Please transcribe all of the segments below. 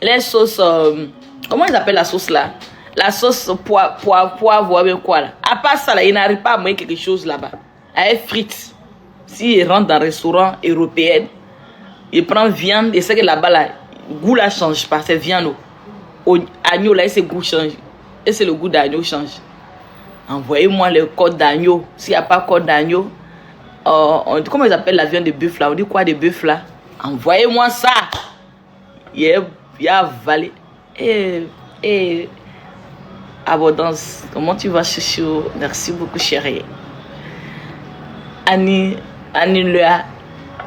les sauces, comment ils appellent la sauce là? La sauce poivre, bien quoi là. À part ça, là, il n'arrive pas à manger quelque chose là-bas. Avec frites. S'il rentre dans un restaurant européen, il prend viande, et c'est que là-bas, là, le goût là change pas, c'est viande. Agneau là, c'est goût change. Et c'est le goût d'agneau change. Envoyez-moi le code d'agneau. S'il n'y a pas code d'agneau, comment ils appellent la viande de bœuf là? On dit quoi de bœuf là? Envoyez-moi ça. Il y a avalé. Et abondance. Comment tu vas, chouchou? Merci beaucoup, chérie. Annie Léa.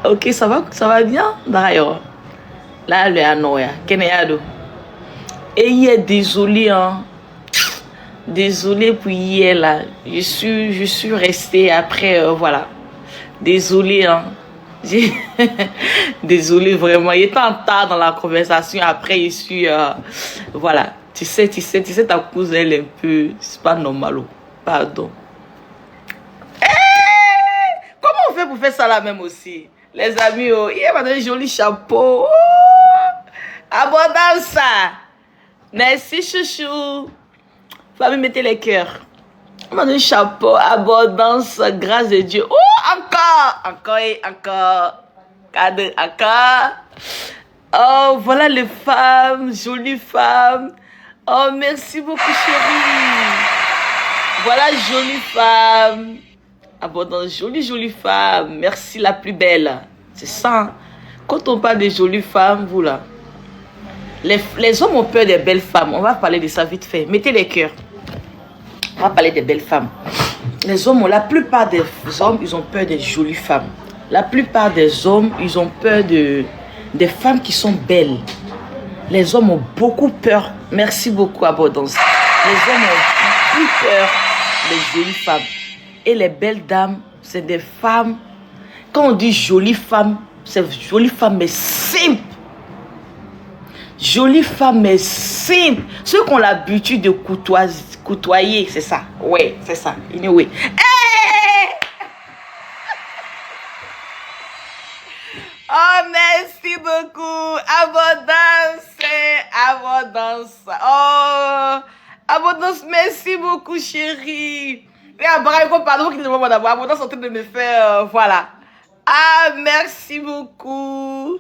Ok, ça va bien d'ailleurs. Là, Léa Noya. Kenyado. Et hier, désolé, hein. Désolé pour hier, là. Je suis restée après, voilà. Désolé, hein. Désolé, vraiment. Il était en retard dans la conversation. Après, je suis, voilà. Tu sais, ta cousine, elle est un peu... C'est pas normal, oh. Pardon. Comment on fait pour faire ça là même aussi? Les amis, oh, il m'a donné un joli chapeau. Oh, abondance. Merci, chouchou. Famille, mettez les cœurs. Il m'a donné un chapeau. Abondance, grâce de Dieu. Oh, encore. Cadeau, encore. Oh, voilà les femmes, jolies femmes. Oh, merci beaucoup, chérie. Voilà, jolie femme. Abondance, jolie femme. Merci, la plus belle. C'est ça. Quand on parle de jolies femmes, vous là. Les hommes ont peur des belles femmes. On va parler de ça vite fait. Mettez les cœurs. On va parler des belles femmes. Les hommes, la plupart des hommes, ils ont peur des jolies femmes. La plupart des hommes, ils ont peur des femmes qui sont belles. Les hommes ont beaucoup peur. Merci beaucoup, Abondance. Les hommes ont plus peur des jolies femmes. Et les belles dames, c'est des femmes. Quand on dit jolie femme, c'est jolie femme mais simple. Jolie femme mais simple. Ceux qui ont l'habitude de côtoyer, c'est ça. Oui, c'est ça. Anyway. Oh, merci beaucoup. Abondance. Oh, abondance, merci beaucoup, chérie. Et pardon, abondance en train de me faire, voilà. Ah, merci beaucoup.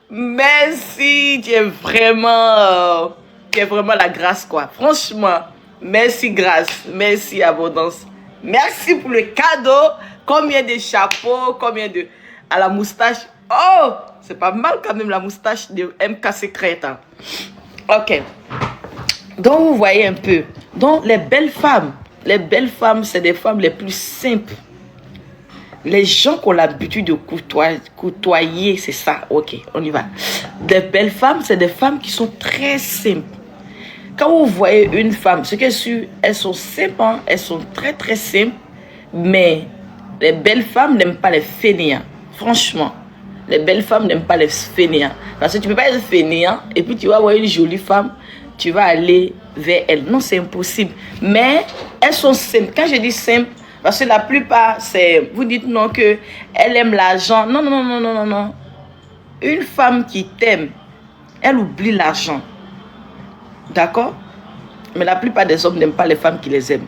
Merci. Tu es vraiment la grâce, quoi. Franchement, merci, grâce. Merci, abondance. Merci pour le cadeau. Combien de chapeaux, combien de... à la moustache. Oh, c'est pas mal quand même la moustache de MK Secret. Hein. Ok. Donc, vous voyez un peu. Donc, les belles femmes, c'est des femmes les plus simples. Les gens qui ont l'habitude de côtoyer, c'est ça. Ok, on y va. Des belles femmes, c'est des femmes qui sont très simples. Quand vous voyez une femme, ce que sûr, elles sont simples, hein, elles sont très très simples. Mais les belles femmes n'aiment pas les fainéants. Franchement. Les belles femmes n'aiment pas les fainéants. Parce que tu ne peux pas être fainéant et puis tu vas voir une jolie femme, tu vas aller vers elle. Non, c'est impossible. Mais elles sont simples. Quand je dis simple, parce que la plupart, c'est... Vous dites non que elle aime l'argent. Non. Une femme qui t'aime, elle oublie l'argent. D'accord? Mais la plupart des hommes n'aiment pas les femmes qui les aiment.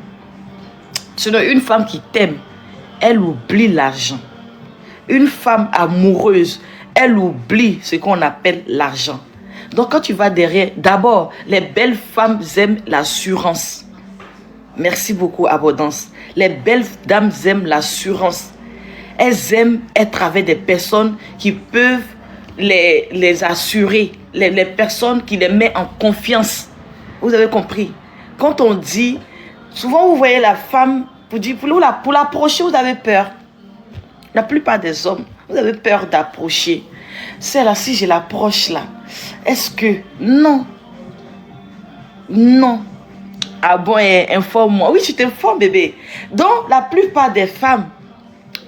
Sinon, une femme qui t'aime, elle oublie l'argent. Une femme amoureuse, elle oublie ce qu'on appelle l'argent. Donc, quand tu vas derrière, d'abord, les belles femmes aiment l'assurance. Merci beaucoup, Abondance. Les belles dames aiment l'assurance. Elles aiment être avec des personnes qui peuvent les assurer. Les personnes qui les mettent en confiance. Vous avez compris? Quand on dit, souvent vous voyez la femme, pour l'approcher, vous avez peur. La plupart des hommes, vous avez peur d'approcher. C'est là, si je l'approche là, est-ce que... Non. Ah bon, informe-moi. Oui, tu t'informes, bébé. Donc, la plupart des femmes,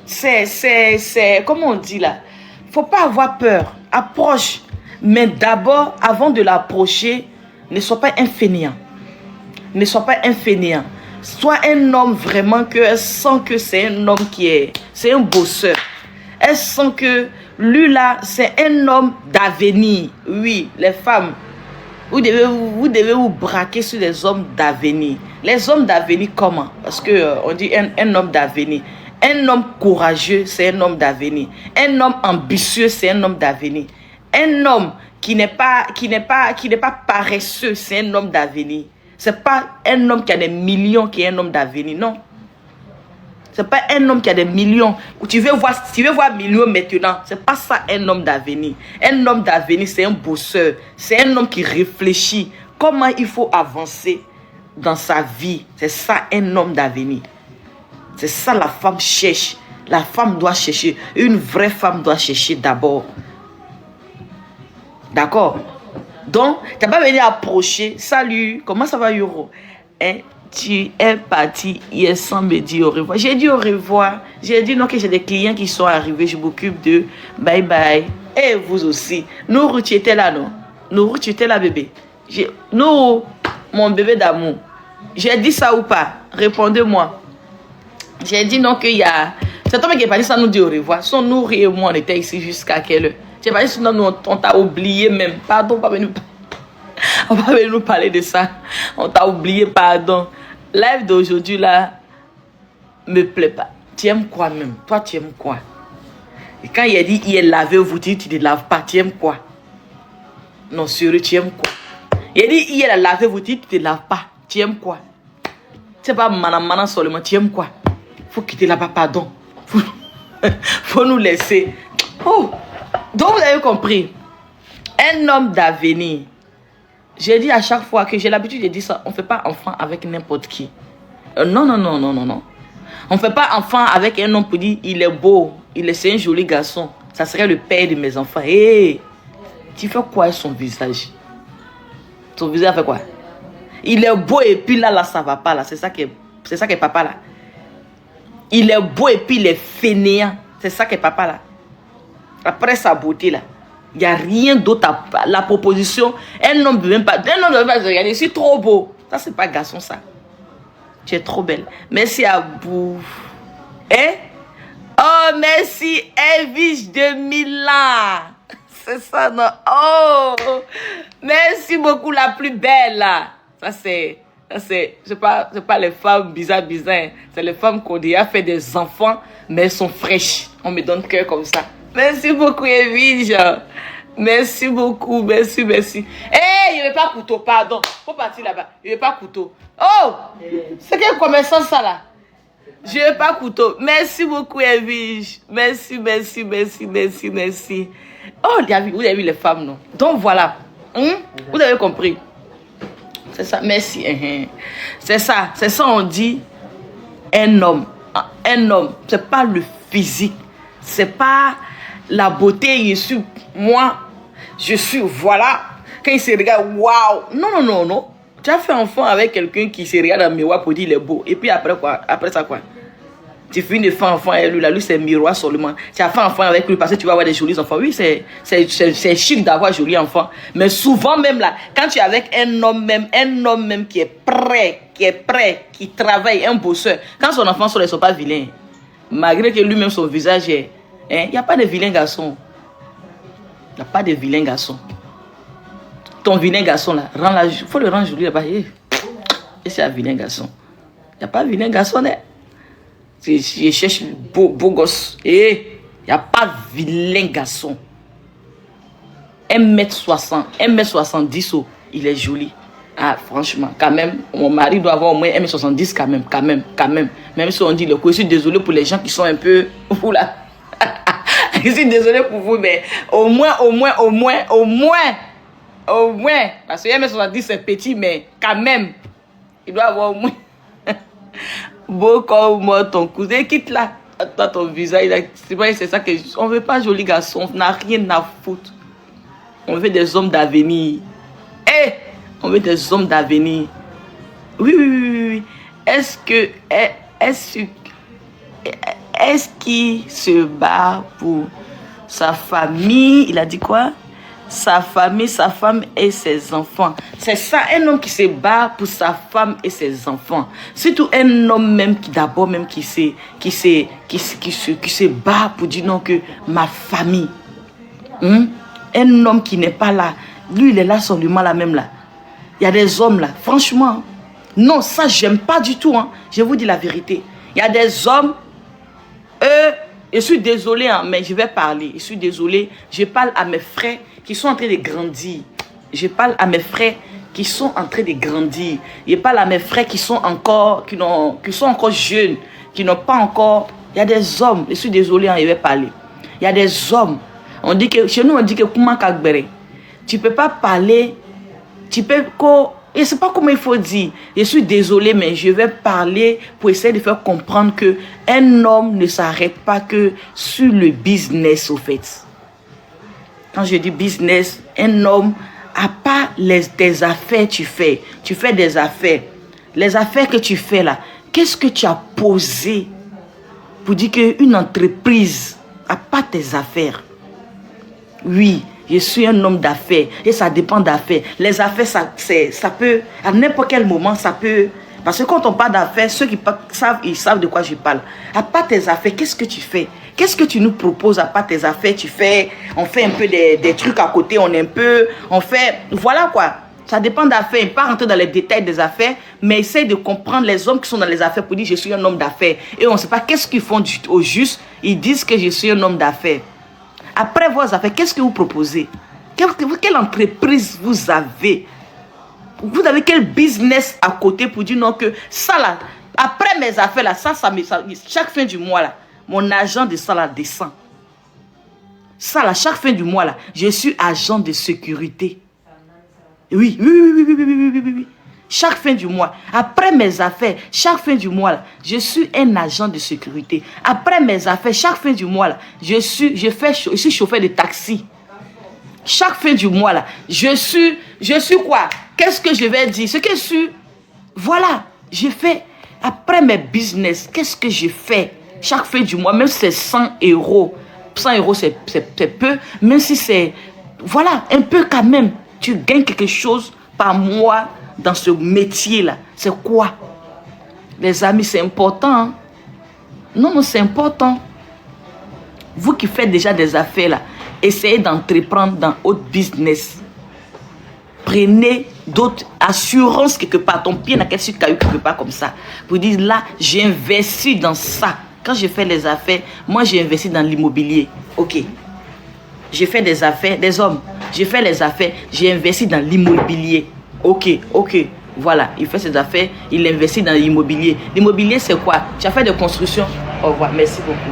c'est... Comment on dit là? Faut pas avoir peur. Approche. Mais d'abord, avant de l'approcher, ne sois pas un fainéant. Ne sois pas un fainéant. Sois un homme vraiment que elle sent que c'est un homme qui est... C'est un bosseur. Elle sent que Lui là, c'est un homme d'avenir. Oui, les femmes, vous devez vous braquer sur les hommes d'avenir. Les hommes d'avenir comment? Parce que on dit un homme d'avenir. Un homme courageux, c'est un homme d'avenir. Un homme ambitieux, c'est un homme d'avenir. Un homme qui n'est pas paresseux, c'est un homme d'avenir. C'est pas un homme qui a des millions qui est un homme d'avenir, non. C'est pas un homme qui a des millions. Tu veux voir millions maintenant. C'est pas ça un homme d'avenir. Un homme d'avenir, c'est un bosseur. C'est un homme qui réfléchit. Comment il faut avancer dans sa vie. C'est ça un homme d'avenir. C'est ça la femme cherche. La femme doit chercher. Une vraie femme doit chercher d'abord. D'accord? Donc, tu n'as pas venu approcher. Salut, comment ça va, Yoro? Hein? Tu es parti hier sans me dire au revoir. J'ai dit au revoir. J'ai dit non, que j'ai des clients qui sont arrivés. Je m'occupe d'eux. Bye bye. Et vous aussi. Nourou, tu étais là, non? Nourou, tu étais là, bébé. Nourou, mon bébé d'amour. J'ai dit ça ou pas? Répondez-moi. J'ai dit non qu'il y a... Cet homme qui est parti sans nous dire au revoir. Son Nourou et moi, on était ici jusqu'à quelle heure? J'ai pas dit sinon nous, on t'a oublié même. Pardon, pas venir... On va venir nous parler de ça. On t'a oublié, pardon. Live d'aujourd'hui là me plaît pas. Tu aimes quoi même? Toi tu aimes quoi? Et quand il a dit il est lavé, vous dites tu ne laves pas, tu aimes quoi? Non, sérieux, tu aimes quoi? Il a dit il est lavé, vous dites tu ne laves pas, tu aimes quoi? C'est pas mana seulement, tu aimes quoi? Faut quitter là-bas, pardon. Faut nous laisser. Oh! Donc vous avez compris. Un homme d'avenir. J'ai dit à chaque fois que j'ai l'habitude de dire ça, on ne fait pas enfant avec n'importe qui. Non. On ne fait pas enfant avec un homme pour dire il est beau, c'est un joli garçon. Ça serait le père de mes enfants. Hé, tu fais quoi avec son visage? Son visage fait quoi? Il est beau et puis là ça va pas là. C'est ça qui est papa là. Il est beau et puis il est fainéant. C'est ça qui est papa là. Après sa beauté là. Il n'y a rien d'autre à la proposition. Un homme ne veut même pas. Un homme ne veut pas se regarder. Je suis trop beau. Ça, c'est pas garçon, ça. Tu es trop belle. Merci à vous. Eh? Oh, merci, Elvis de Milan. C'est ça, non? Oh! Merci beaucoup, la plus belle, là. Ça, c'est pas les femmes bizarres. C'est les femmes qu'on a fait des enfants, mais elles sont fraîches. On me donne cœur comme ça. Merci beaucoup, Evige. Merci beaucoup, merci. Hey, il n'y avait pas couteau, pardon. Faut partir là-bas. Il n'y avait pas couteau. Oh, c'est quel commerçant ça là? Je n'ai pas couteau. Merci beaucoup, Evige. Merci. Oh, vous avez vu les femmes, non? Donc voilà. Vous avez compris. C'est ça, merci. C'est ça on dit un homme. Un homme, c'est pas le physique. C'est pas la beauté, je suis, voilà. Quand il se regarde, waouh. Non. Tu as fait enfant avec quelqu'un qui se regarde dans le miroir pour dire il est beau. Et puis après quoi? Après ça quoi? Tu finis de faire enfant avec lui, là, lui c'est miroir seulement. Tu as fait enfant avec lui parce que tu vas avoir des jolis enfants. Oui, c'est chic d'avoir jolis enfants. Mais souvent même là, quand tu es avec un homme même qui est prêt, qui travaille, un bosseur, quand son enfant sort, ils ne sont pas vilains. Malgré que lui-même son visage est... Il n'y a pas de vilain garçon. Il n'y a pas de vilain garçon. Ton vilain garçon là, il faut le rendre joli là-bas. Et c'est un vilain garçon. Il n'y a pas de vilain garçon là. Je cherche beau gosse. Il n'y a pas de vilain garçon. 1m60, 1m70, il est joli. Ah, franchement, quand même, mon mari doit avoir au moins 1m70 quand même. Même si on dit le coup, je suis désolé pour les gens qui sont un peu... Oula. Je suis désolé pour vous, mais au moins. Parce que 1m70 c'est petit, mais quand même, il doit avoir au moins... Beau comme moi, ton cousin, quitte là. Toi, ton visage, c'est ça que... On ne veut pas joli garçon, on n'a rien à foutre. On veut des hommes d'avenir. On veut des hommes d'avenir. Oui. Est-ce qu'il se bat pour sa famille? Il a dit quoi? Sa famille, sa femme et ses enfants. C'est ça, un homme qui se bat pour sa femme et ses enfants. Surtout un homme même qui d'abord même qui se bat pour dire non que ma famille. Un homme qui n'est pas là, lui, il est là seulement là même là. Il y a des hommes là, franchement. Non, ça, j'aime pas du tout. Hein. Je vous dis la vérité. Il y a des hommes, eux, je suis désolé, hein, mais je vais parler. Je suis désolé. Je parle à mes frères qui sont en train de grandir. Je parle à mes frères qui sont en train de grandir. Je parle à mes frères qui sont encore jeunes, qui n'ont pas encore... Il y a des hommes, je suis désolé, hein, je vais parler. Il y a des hommes. On dit que, chez nous, on dit que tu ne peux pas parler, tu peux... Je ne sais pas comment il faut dire. Je suis désolé, mais je vais parler pour essayer de faire comprendre qu'un homme ne s'arrête pas que sur le business, au fait. Quand je dis business, un homme, à part tes affaires, tu fais des affaires. Les affaires que tu fais là, qu'est-ce que tu as posé pour dire qu'une entreprise, à part tes affaires? Oui. Je suis un homme d'affaires et ça dépend d'affaires. Les affaires, ça peut, à n'importe quel moment, ça peut... Parce que quand on parle d'affaires, ceux qui savent, ils savent de quoi je parle. À part tes affaires, qu'est-ce que tu fais? Qu'est-ce que tu nous proposes à part tes affaires? On fait un peu des trucs à côté, on fait... Voilà quoi. Ça dépend d'affaires. Pas rentrer dans les détails des affaires, mais essaye de comprendre les hommes qui sont dans les affaires pour dire je suis un homme d'affaires. Et on ne sait pas qu'est-ce qu'ils font au juste. Ils disent que je suis un homme d'affaires. Après vos affaires, qu'est-ce que vous proposez? Quelle entreprise vous avez? Vous avez quel business à côté pour dire non que ça là, après mes affaires là, chaque fin du mois là, mon agent de ça là descend. Ça là, chaque fin du mois là, je suis agent de sécurité. Oui. Chaque fin du mois, après mes affaires, chaque fin du mois, là, je suis un agent de sécurité. Après mes affaires, chaque fin du mois, là, je suis chauffeur de taxi. Chaque fin du mois, là, je suis quoi? Qu'est-ce que je vais dire? Ce que je suis, voilà, je fais, après mes business, qu'est-ce que je fais? Chaque fin du mois, même si c'est 100 euros. 100 euros, c'est peu, même si c'est, voilà, un peu quand même. Tu gagnes quelque chose par mois dans ce métier-là. C'est quoi? Les amis, c'est important. Hein? Non, c'est important. Vous qui faites déjà des affaires, là, essayez d'entreprendre dans autre business. Prenez d'autres assurances quelque part. Ton pied n'a qu'à sur caillou quelque part comme ça. Vous dites là, j'ai investi dans ça. Quand je fais les affaires, moi j'ai investi dans l'immobilier. Ok. J'ai fait des affaires, des hommes. J'ai fait les affaires, j'ai investi dans l'immobilier. Ok. Voilà, il fait ses affaires, il investit dans l'immobilier. L'immobilier, c'est quoi? Tu as fait des constructions. Au revoir, merci beaucoup.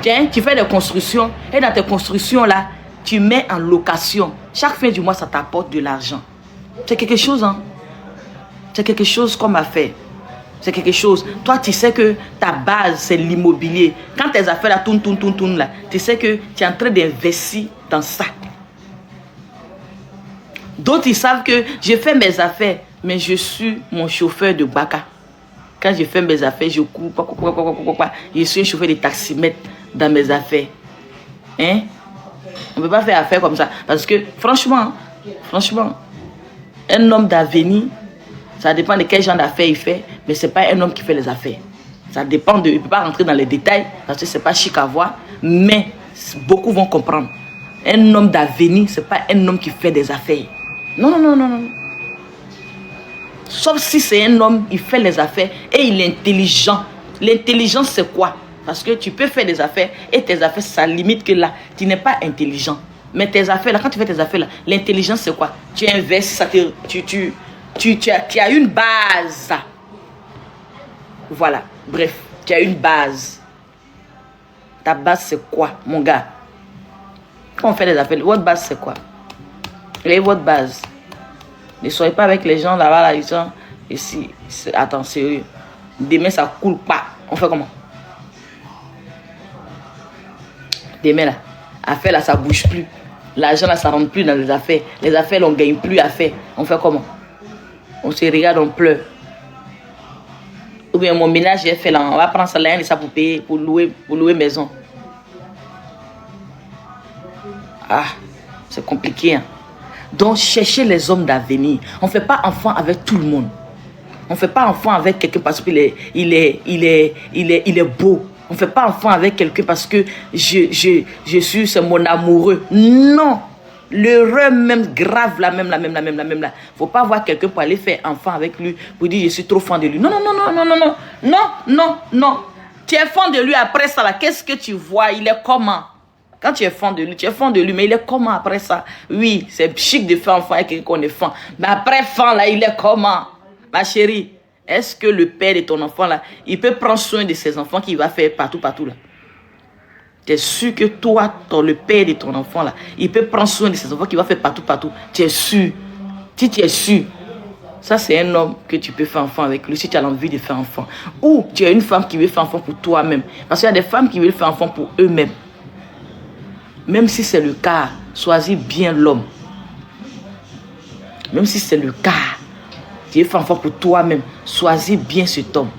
Tiens, tu fais des constructions et dans tes constructions là, tu mets en location. Chaque fin du mois, ça t'apporte de l'argent. C'est quelque chose, hein? C'est quelque chose comme affaire. C'est quelque chose. Toi, tu sais que ta base, c'est l'immobilier. Quand tes affaires là tournent là, tu sais que tu es en train d'investir dans ça. D'autres, ils savent que je fais mes affaires, mais je suis mon chauffeur de Baka. Quand je fais mes affaires, je cours, je suis un chauffeur de taximètre dans mes affaires. Hein? On ne peut pas faire affaire comme ça. Parce que, franchement, un homme d'avenir, ça dépend de quel genre d'affaires il fait, mais ce n'est pas un homme qui fait les affaires. Ça dépend de... Il ne peut pas rentrer dans les détails, parce que ce n'est pas chic à voir, mais beaucoup vont comprendre. Un homme d'avenir, ce n'est pas un homme qui fait des affaires. Non. Sauf si c'est un homme, il fait les affaires et il est intelligent. L'intelligence, c'est quoi? Parce que tu peux faire des affaires et tes affaires, ça limite que là, tu n'es pas intelligent. Mais tes affaires, là, quand tu fais tes affaires, là, l'intelligence, c'est quoi? Tu investis, tu as une base. Voilà. Bref, tu as une base. Ta base, c'est quoi, mon gars? Quand on fait des affaires, votre base, c'est quoi? Quelle est votre base? Ne soyez pas avec les gens là-bas, là, ils sont ici. Attends, sérieux. Demain, ça coule pas. On fait comment? Demain, là, affaire là, ça bouge plus. L'argent là, ça rentre plus dans les affaires. Les affaires, là, on ne gagne plus à faire. On fait comment? On se regarde, on pleure. Ou bien mon ménage, j'ai fait là, on va prendre ça là et ça pour payer, pour louer maison. Ah, c'est compliqué, hein? Donc, cherchez les hommes d'avenir. On ne fait pas enfant avec tout le monde. On ne fait pas enfant avec quelqu'un parce qu'il est beau. On ne fait pas enfant avec quelqu'un parce que je suis, c'est mon amoureux. Non. L'erreur même grave, la même. Faut pas voir quelqu'un pour aller faire enfant avec lui, pour dire je suis trop fan de lui. Non. Tu es fan de lui après ça, là, qu'est-ce que tu vois? Il est comment? Quand tu es fan de lui, mais il est comment après ça? Oui, c'est chic de faire enfant avec quelqu'un qu'on est fan. Mais après fan, là, il est comment? Ma chérie, est-ce que le père de ton enfant, là, il peut prendre soin de ses enfants qu'il va faire partout, là? Tu es sûr que toi, le père de ton enfant, là, il peut prendre soin de ses enfants qu'il va faire partout. Tu es sûr. Si tu es sûr, ça c'est un homme que tu peux faire enfant avec lui si tu as envie de faire enfant. Ou tu es une femme qui veut faire enfant pour toi-même. Parce qu'il y a des femmes qui veulent faire enfant pour eux-mêmes. Même si c'est le cas, choisis bien l'homme. Même si c'est le cas, tu veux faire enfant pour toi-même, choisis bien cet homme.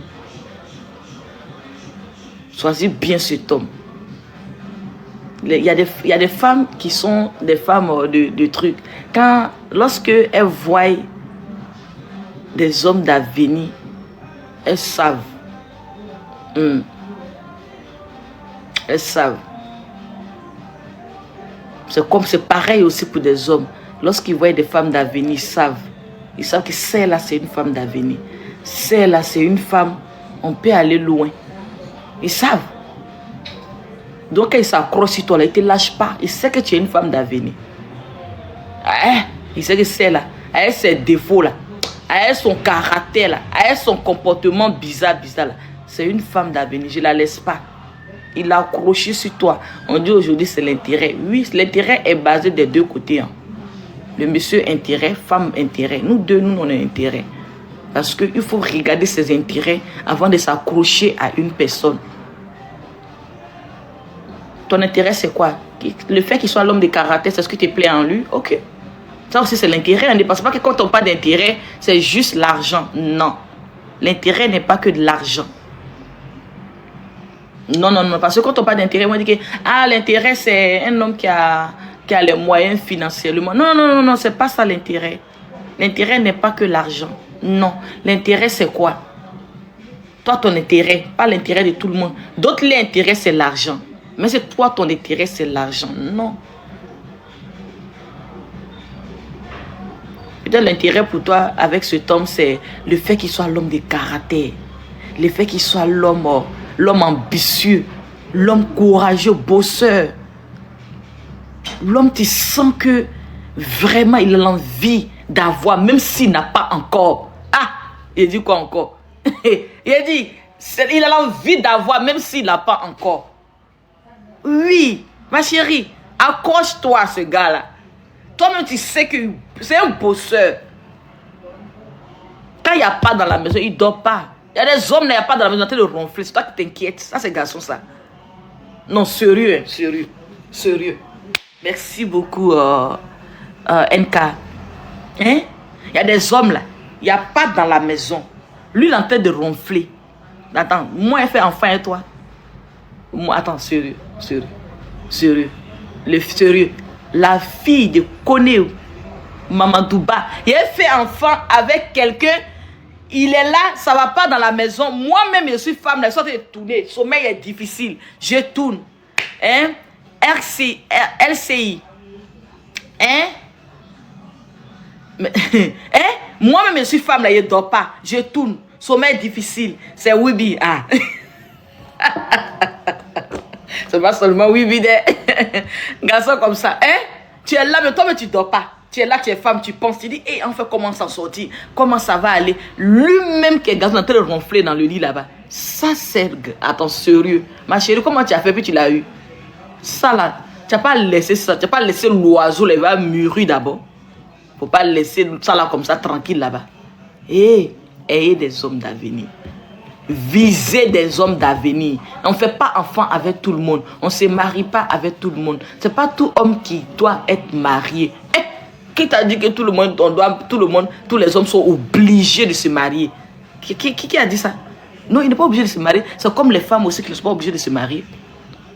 Choisis bien cet homme. Il y a des femmes qui sont des femmes de trucs. Lorsque elles voient des hommes d'avenir, elles savent. Elles savent. C'est pareil aussi pour des hommes. Lorsqu'ils voient des femmes d'avenir, ils savent. Ils savent que celle-là, c'est une femme d'avenir. Celle-là, c'est une femme, on peut aller loin. Ils savent. Donc, quand il s'accroche sur toi, là, il ne te lâche pas. Il sait que tu es une femme d'avenir. Il sait que c'est là. Elle a ses défauts là. Elle a son caractère là. Elle a son comportement bizarre là. C'est une femme d'avenir. Je ne la laisse pas. Il a accroché sur toi. On dit aujourd'hui c'est l'intérêt. Oui, l'intérêt est basé des deux côtés. Hein. Le monsieur intérêt, femme intérêt. Nous deux, nous, on a intérêt. Parce qu'il faut regarder ses intérêts avant de s'accrocher à une personne. Ton intérêt, c'est quoi? Le fait qu'il soit l'homme de caractère, c'est ce que te plaît en lui? Ok. Ça aussi, c'est l'intérêt. On ne pense pas que quand on parle d'intérêt, c'est juste l'argent. Non. L'intérêt n'est pas que de l'argent. Non. Parce que quand on parle d'intérêt, on dit que l'intérêt, c'est un homme qui a les moyens financièrement. Non, c'est pas ça l'intérêt. L'intérêt n'est pas que l'argent. Non. L'intérêt, c'est quoi? Toi, ton intérêt, pas l'intérêt de tout le monde. D'autres, l'intérêt, c'est l'argent. Mais c'est toi, ton intérêt, c'est l'argent. Non. Peut-être l'intérêt pour toi avec cet homme, c'est le fait qu'il soit l'homme de caractère. Le fait qu'il soit l'homme ambitieux. L'homme courageux, bosseur. L'homme, tu sens que vraiment, il a l'envie d'avoir, même s'il n'a pas encore. Il dit quoi encore? Il a dit, il a l'envie d'avoir, même s'il n'a pas encore. Oui, ma chérie, accroche-toi à ce gars-là. Toi-même, tu sais que c'est un bosseur. Quand il n'y a pas dans la maison, il ne dort pas. Il y a des hommes, il n'y a pas dans la maison, ils sont en train de ronfler. C'est toi qui t'inquiètes. Ça, c'est garçon, ça. Non, sérieux. Merci beaucoup, NK. Hein? Il y a des hommes, là. Il n'y a pas dans la maison. Lui, il est en train de ronfler. Attends, moi, il fait enfant et toi. Moi, attends, sérieux. La fille de Kone Mamadouba, il a fait enfant avec quelqu'un. Il est là, ça va pas dans la maison. Moi-même, je suis femme, je suis en train de tourner. Le sommeil est difficile. Je tourne. Hein? LCI. Hein? Moi-même, je suis femme, là, je ne dors pas. Je tourne. Sommeil difficile. C'est Wibi. C'est pas seulement Wibi. Garçon comme ça. Tu es là, mais toi, mais tu ne dors pas. Tu es là, tu es femme, tu penses, tu dis, enfin, comment s'en sortir? Comment ça va aller? Lui-même qui est garçon en train de ronfler dans le lit là-bas. Ça, c'est... Attends, sérieux. Ma chérie, comment tu as fait puis tu l'as eu? Ça là, tu n'as pas laissé ça. Tu n'as pas laissé l'oiseau, il va mûrir d'abord. Il ne faut pas laisser ça là comme ça, tranquille là-bas. Ayez des hommes d'avenir. Visez des hommes d'avenir. On ne fait pas enfant avec tout le monde. On ne se marie pas avec tout le monde. Ce n'est pas tout homme qui doit être marié. Qui t'a dit que tous les hommes sont obligés de se marier? Qui a dit ça? Non, il n'est pas obligé de se marier. C'est comme les femmes aussi qui ne sont pas obligées de se marier.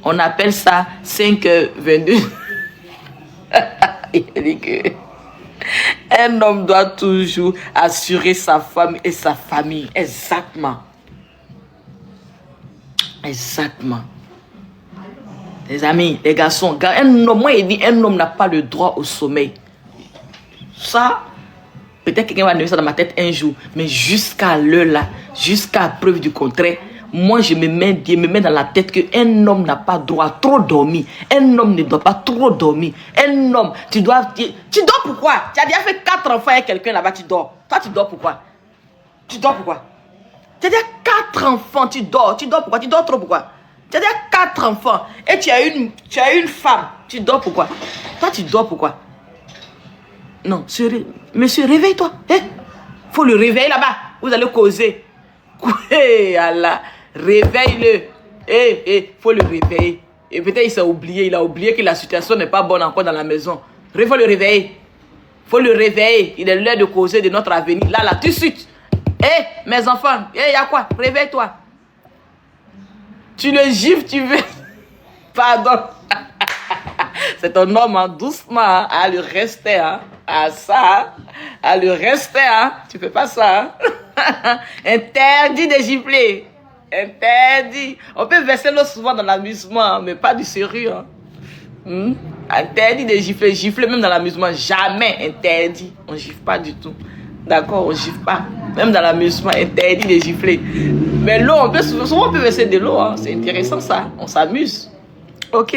On appelle ça 5h22. Il dit que un homme doit toujours assurer sa femme et sa famille. Exactement. Exactement. Les amis, les garçons, un homme, moi, il dit un homme n'a pas le droit au sommeil. Ça, peut-être quelqu'un va donner ça dans ma tête un jour, mais jusqu'à l'heure là, jusqu'à preuve du contraire, moi je me mets dans la tête qu'un homme n'a pas droit à trop dormir. Un homme ne doit pas trop dormir. Un homme, tu dors pourquoi? Tu as déjà fait 4 enfants avec quelqu'un là-bas, tu dors. Toi, tu dors pourquoi? Tu dors pourquoi? Tu as déjà 4 enfants, tu dors pourquoi? Tu dors trop pourquoi? Tu as déjà 4 enfants et tu as une femme, tu dors pourquoi? Toi, tu dors pourquoi? Non, monsieur, réveille-toi. Faut le réveiller là-bas. Vous allez causer. Allah, réveille-le. Faut le réveiller. Et peut-être il s'est oublié. Il a oublié que la situation n'est pas bonne encore dans la maison. Il faut le réveiller. Faut le réveiller. Il est l'heure de causer de notre avenir. Là, tout de suite. Mes enfants, il y a quoi? Réveille-toi. Tu le gifles, tu veux. Pardon. C'est un homme, hein, doucement, hein, à le rester, hein, à ça, à le rester, hein, tu fais pas ça, hein. Interdit de gifler, interdit. On peut verser l'eau souvent dans l'amusement, mais pas du sérieux, hein. Interdit de gifler, gifler même dans l'amusement, jamais interdit, on gifle pas du tout, d'accord, on gifle pas, même dans l'amusement, interdit de gifler. Mais l'eau, souvent on peut verser de l'eau, hein. C'est intéressant ça, on s'amuse, ok,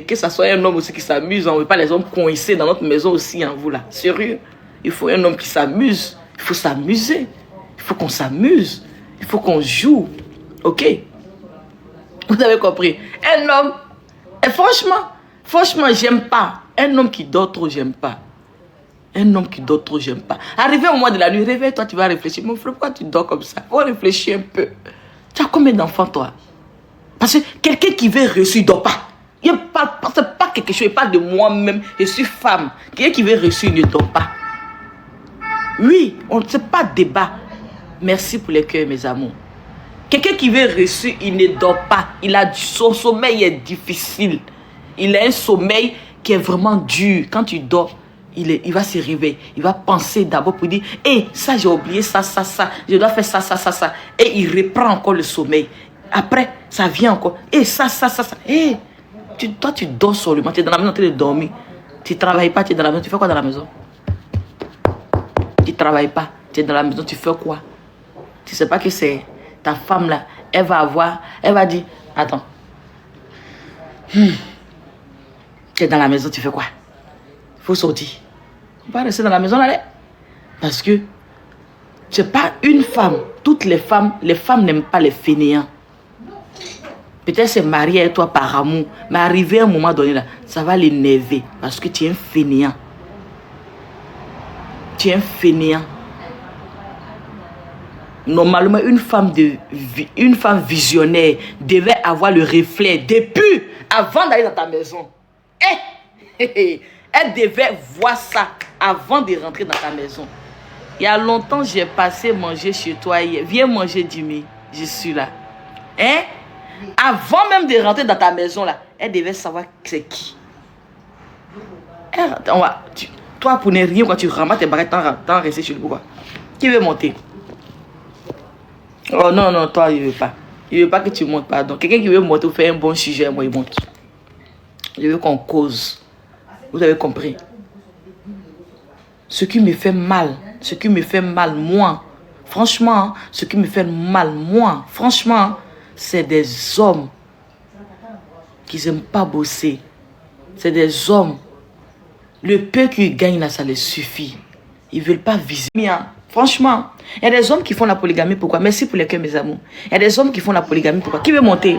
que ça soit un homme aussi qui s'amuse, on ne veut pas les hommes coincés dans notre maison aussi, hein, vous là, sérieux. Il faut un homme qui s'amuse, il faut s'amuser, il faut qu'on s'amuse, il faut qu'on joue, ok? Vous avez compris? Un homme, et franchement, j'aime pas. Un homme qui dort trop, j'aime pas. Un homme qui dort trop, j'aime pas. Arrivé au mois de la nuit, réveille-toi, tu vas réfléchir. Mon frère, pourquoi tu dors comme ça? Faut réfléchir un peu. Tu as combien d'enfants, toi? Parce que quelqu'un qui veut réussir, il dort pas. Ce n'est pas quelque chose, il parle de moi-même, je suis femme. Quelqu'un qui veut réussir, il ne dort pas. Oui, on ne sait pas débat. Merci pour les cœurs, mes amours. Quelqu'un qui veut réussir, il ne dort pas. Son sommeil est difficile. Il a un sommeil qui est vraiment dur. Quand tu dors, il va se réveiller. Il va penser d'abord pour dire, ça j'ai oublié, ça. Je dois faire ça. Et il reprend encore le sommeil. Après, ça vient encore. Ça. Toi, tu dors seulement. Tu es dans la maison, tu es dormir. Tu ne travailles pas, tu es dans la maison. Tu fais quoi dans la maison? Tu ne travailles pas. Tu es dans la maison, tu fais quoi? Tu ne sais pas que c'est ta femme là. Elle va dire, attends. Tu es dans la maison, tu fais quoi? Il faut sortir. On va rester dans la maison là. Parce que tu n'es pas une femme. Toutes les femmes n'aiment pas les fainéants. Peut-être c'est marié avec toi par amour. Mais arrivé à un moment donné, là, ça va l'énerver. Parce que tu es un fainéant. Tu es un fainéant. Normalement, une femme visionnaire devait avoir le réflexe depuis, avant d'aller dans ta maison. Elle devait voir ça avant de rentrer dans ta maison. Il y a longtemps, j'ai passé manger chez toi hier. Viens manger, Jimmy. Je suis là. Avant même de rentrer dans ta maison, là, elle devait savoir c'est qui. Toi, pour ne rien, quand tu ramasses tes barrettes, t'en restes chez lui. Pourquoi? Qui veut monter? Oh non, toi, il ne veut pas. Il ne veut pas que tu montes, pardon. Quelqu'un qui veut monter ou faire un bon sujet, moi, il monte. Je veux qu'on cause. Vous avez compris? Ce qui me fait mal, moi, franchement, ce qui me fait mal, moi, franchement, c'est des hommes qui n'aiment pas bosser. C'est des hommes. Le peu qu'ils gagnent là, ça les suffit. Ils ne veulent pas viser. Franchement, il y a des hommes qui font la polygamie. Pourquoi? Merci pour les cœurs, mes amours. Il y a des hommes qui font la polygamie. Pourquoi? Qui veut monter?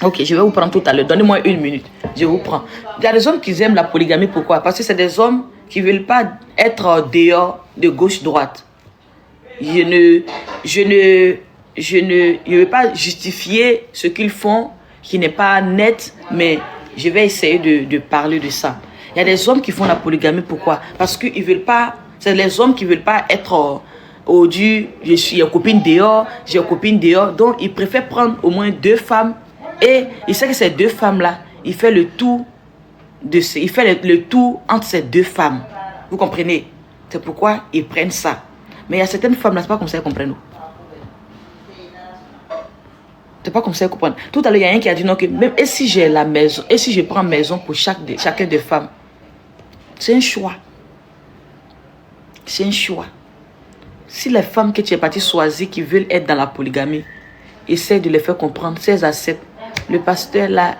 Ok, je vais vous prendre tout à l'heure. Donnez-moi 1 minute. Je vous prends. Il y a des hommes qui aiment la polygamie. Pourquoi? Parce que c'est des hommes qui ne veulent pas être dehors de gauche-droite. Je ne veux pas justifier ce qu'ils font qui n'est pas net, mais je vais essayer de parler de ça. Il y a des hommes qui font la polygamie. Pourquoi? Parce qu'ils veulent pas. C'est les hommes qui ne veulent pas être j'ai une copine dehors, j'ai une copine dehors. Donc, ils préfèrent prendre au moins 2 femmes. Et il sait que ces 2 femmes-là, il fait le tour entre ces 2 femmes. Vous comprenez? C'est pourquoi ils prennent ça. Mais il y a certaines femmes là, c'est pas comme ça qu'elles comprennent. C'est pas comme ça qu'elles comprennent. Tout à l'heure, il y a un qui a dit non, que même et si j'ai la maison, et si je prends maison pour chacun des femmes, c'est un choix. C'est un choix. Si les femmes que tu es parti choisir qui veulent être dans la polygamie, essaie de les faire comprendre, si elles acceptent, le pasteur là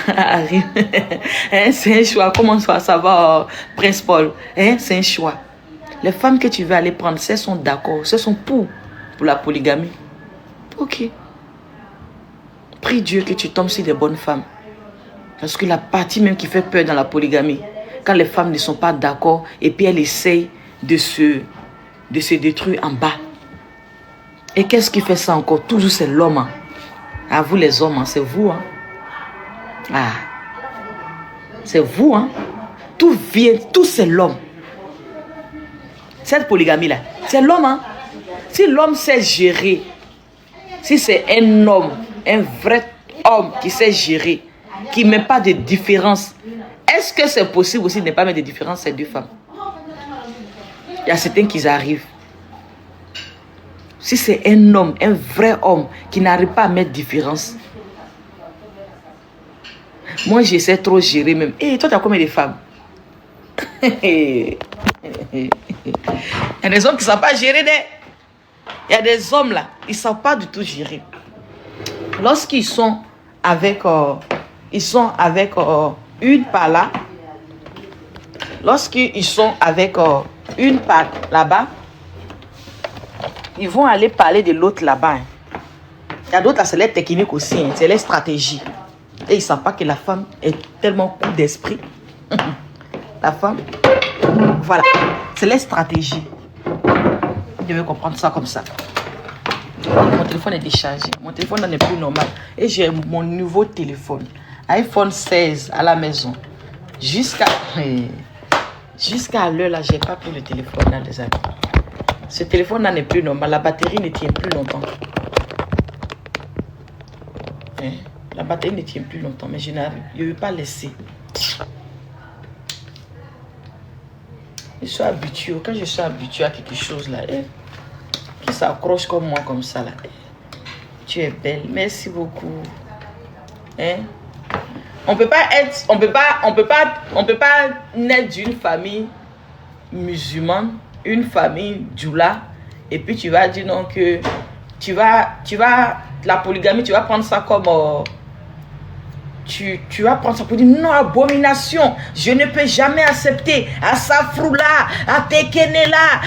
arrive. Hein, c'est un choix. Comment ça va, Prince Paul? Hein, c'est un choix. Les femmes que tu veux aller prendre, si elles sont d'accord, si elles sont pour la polygamie, ok. Prie Dieu que tu tombes sur des bonnes femmes. Parce que la partie même qui fait peur dans la polygamie, quand les femmes ne sont pas d'accord et puis elles essayent de se détruire en bas. Et qu'est-ce qui fait ça encore? Toujours c'est l'homme. Hein. À vous les hommes, hein, c'est vous. Hein. Ah. C'est vous. Hein. Tout vient, tout c'est l'homme. Cette polygamie-là, c'est l'homme. Hein. Si l'homme sait gérer, si c'est un homme, un vrai homme qui sait gérer, qui ne met pas de différence, est-ce que c'est possible aussi de ne pas mettre de différence ces deux femmes? Il y a certains qui arrivent. Si c'est un homme, un vrai homme, qui n'arrive pas à mettre différence. Moi, j'essaie trop de gérer même. Et toi, tu as combien de femmes? Il y a des hommes qui ne savent pas gérer. Il y a des hommes là, ils ne savent pas du tout gérer. Lorsqu'ils sont avec, une par là, lorsqu'ils sont avec une par là-bas, ils vont aller parler de l'autre là-bas. Hein. Il y a d'autres là, c'est les techniques aussi, hein, c'est les stratégies. Et ils ne savent pas que la femme est tellement coup d'esprit. La femme, voilà, c'est les stratégies. Vous devez comprendre ça comme ça. Mon téléphone est déchargé. Mon téléphone n'est plus normal. Et j'ai mon nouveau téléphone. iPhone 16 à la maison. Jusqu'à l'heure là, j'ai pas pris le téléphone là, les amis. Ce téléphone là n'est plus normal. La batterie ne tient plus longtemps. Hein? La batterie ne tient plus longtemps. Mais je ne veux pas laisser. Je suis habitué. Quand je suis habitué à quelque chose là, qui s'accroche comme moi comme ça là. Tu es belle. Merci beaucoup. Hein? On peut pas naître d'une famille musulmane, une famille djoula, et puis tu vas dire non que tu vas la polygamie, tu vas prendre ça comme tu vas prendre ça pour dire non, abomination, je ne peux jamais accepter à Safroula, à Tekenela.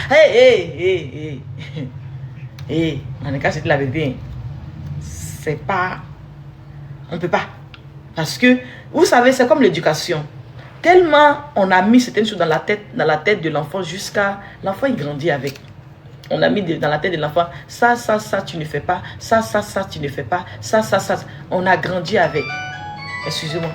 En cas c'est la bébé. C'est pas, on peut pas. Parce que, vous savez, c'est comme l'éducation. Tellement on a mis certaines choses dans la tête de l'enfant jusqu'à... L'enfant, il grandit avec. On a mis dans la tête de l'enfant, ça, tu ne fais pas. Ça, tu ne fais pas. Ça. On a grandi avec. Excusez-moi.